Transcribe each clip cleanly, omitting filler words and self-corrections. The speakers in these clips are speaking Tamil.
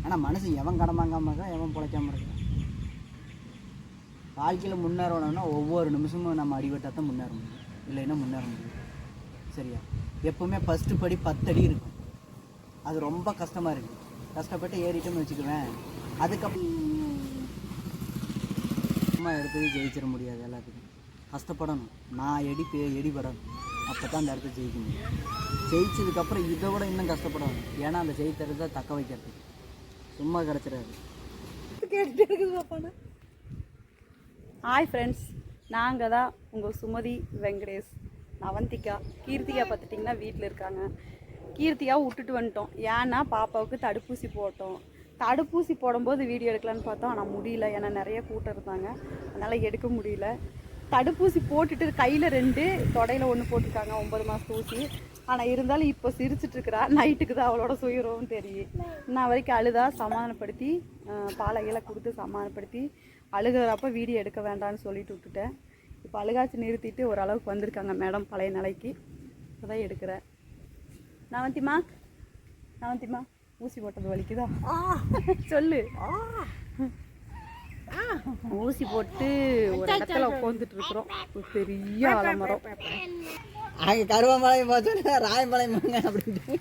ஆனால் மனுஷன் எவன் கடன் வாங்காமல் இருக்கான், எவன் பிழைக்காமல் இருக்கான். வாழ்க்கையில் முன்னேறணும்னா ஒவ்வொரு நிமிஷமும் நம்ம அடிபட்டால் தான் முன்னேற முடியும், இல்லைன்னா முன்னேற முடியும். சரியா? எப்போவுமே ஃபஸ்ட்டு படி 10 அடி இருக்கும். அது ரொம்ப கஷ்டமாக இருக்குது. கஷ்டப்பட்டு ஏறிட்டோம்னு வச்சுக்குவேன், அதுக்கப்புறம் சும்மா எடுத்து ஜெயிச்சிட முடியாது. எல்லாத்துக்கும் கஷ்டப்படணும். நான் எடிபடணும். அப்போ தான் அந்த இடத்த ஜெயிக்க முடியும். ஜெயிச்சதுக்கப்புறம் இதை விட இன்னும் கஷ்டப்படணும். ஏன்னா அந்த ஜெயித்தறதை தக்க வைக்கிறதுக்கு சும்மா கிடச்சிடாது. கேட்டுட்டு இருக்குது பாப்பாண்ணா. ஹாய் ஃப்ரெண்ட்ஸ், நாங்கள் தான் உங்கள் சுமதி, வெங்கடேஷ், அவந்திகா, கீர்த்திகா பார்த்துட்டிங்கன்னா வீட்டில் இருக்காங்க. கீர்த்திகாவை விட்டுட்டு வந்துட்டோம். ஏன்னா பாப்பாவுக்கு தடுப்பூசி போட்டோம். தடுப்பூசி போடும்போது வீடியோ எடுக்கலான்னு பார்த்தோம், ஆனால் முடியல. ஏன்னா நிறைய கூட்டம் இருந்தாங்க, அதனால் எடுக்க முடியல. தடுப்பூசி போட்டுட்டு கையில் 2, தொடையில் 1 போட்டிருக்காங்க, 9 மாதத்து ஊசி. ஆனால் இருந்தாலும் இப்போ சிரிச்சிட்ருக்கிறா. நைட்டுக்கு தான் அவளோட சுயரோன்னு தெரியும். இன்னும் வரைக்கும் அழுதா சமாதானப்படுத்தி பாலைகளை கொடுத்து சமாதானப்படுத்தி அழுகிறப்ப வீடியோ எடுக்க வேண்டாம்னு சொல்லிட்டு விட்டுட்டேன். இப்போ அழுகாச்சு நிறுத்திட்டு ஓரளவுக்கு வந்திருக்காங்க மேடம் பழைய நிலைக்கு. இப்போ தான் எடுக்கிறேன். நவந்திமா ஊசி போட்டது வலிக்குதா? சொல்லு. ஊசி போட்டு ஒரு இடத்துல உட்காந்துட்டு இருக்கிறோம். ஒரு பெரிய ஆலமரம். அங்கே கருவமலையும் பார்த்தோன்னா ராயம்பாளையம் அப்படின்ட்டு.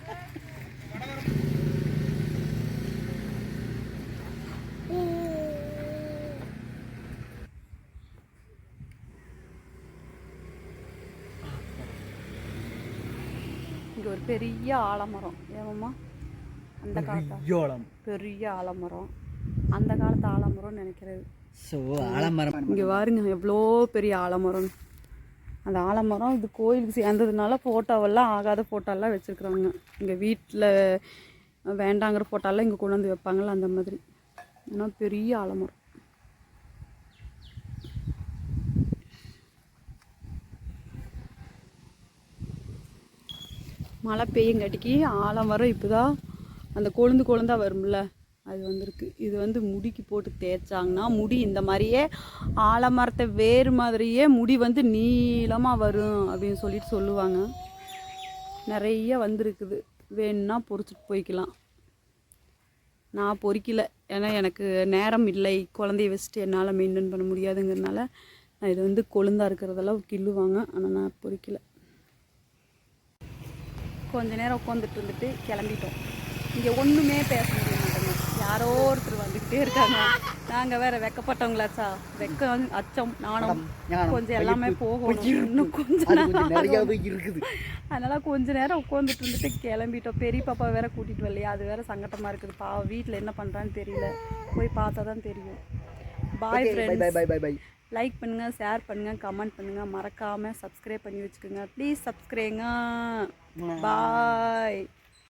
இங்கே ஒரு பெரிய ஆலமரம். ஏமாம்மா, அந்த காலத்து பெரிய ஆலமரம், அந்த காலத்து ஆலமரம்னு நினைக்கிறது. ஸோ ஆலமரம் இங்கே பாருங்க எவ்வளோ பெரிய ஆலமரம். அந்த ஆலமரம் இது கோயிலுக்கு சேர்ந்ததுனால ஃபோட்டோவெல்லாம் ஆகாத ஃபோட்டோலாம் வச்சுருக்குறாங்க. இங்கே வீட்டில் வேண்டாங்கிற ஃபோட்டோலாம் இங்கே கொண்டு வந்து வைப்பாங்கள்ல, அந்த மாதிரி. ஏன்னா பெரிய ஆலமரம். மழை பெய்யுங்காட்டிக்கு ஆலமரம் இப்போ தான் அந்த கொழுந்தா வரும்ல, அது வந்திருக்கு. இது வந்து முடிக்கு போட்டு தேய்ச்சாங்கன்னா முடி இந்த மாதிரியே ஆலமரத்தை வேறு மாதிரியே முடி வந்து நீளமாக வரும் அப்படின்னு சொல்லிட்டு சொல்லுவாங்க. நிறைய வந்திருக்குது. வேணும்னா பொறிச்சிட்டு போய்க்கலாம். நான் பொறிக்கலை, ஏன்னா எனக்கு நேரம் இல்லை. குழந்தைய வச்சுட்டு என்னால் மெயின்டைன் பண்ண முடியாதுங்கிறதுனால நான் இது வந்து கொழுந்தா இருக்கிறதெல்லாம் கிள்ளுவாங்க. ஆனால் நான் பொறிக்கலை. கொஞ்ச நேரம் உட்காந்துட்டு இருந்துட்டு கிளம்பிட்டோம். இங்கே ஒன்றுமே பேச முடிய மாட்டேங்க. யாரோ ஒருத்தர் வந்துக்கிட்டே இருக்காங்க. நாங்கள் வேறு வெக்கப்பட்டவங்களாச்சா, வெக்கம், அச்சம், நாணம் கொஞ்சம் எல்லாமே போகணும். இன்னும் கொஞ்சம் இருக்குது. அதனால் கொஞ்ச நேரம் உட்காந்துட்டு இருந்துட்டு கிளம்பிட்டோம். பெரிய பாப்பா வேற கூட்டிகிட்டு வரலையா, அது வேறு சங்கட்டமாக இருக்குது. வீட்டில் என்ன பண்ணுறான்னு தெரியல, போய் பார்த்தா தான் தெரியும். Bye friends. லைக் பண்ணுங்கள், ஷேர் பண்ணுங்கள், கமெண்ட் பண்ணுங்கள், மறக்காமல் சப்ஸ்கிரைப் பண்ணி வச்சுக்கோங்க. ப்ளீஸ் சப்ஸ்கிரைங்க. பாய்.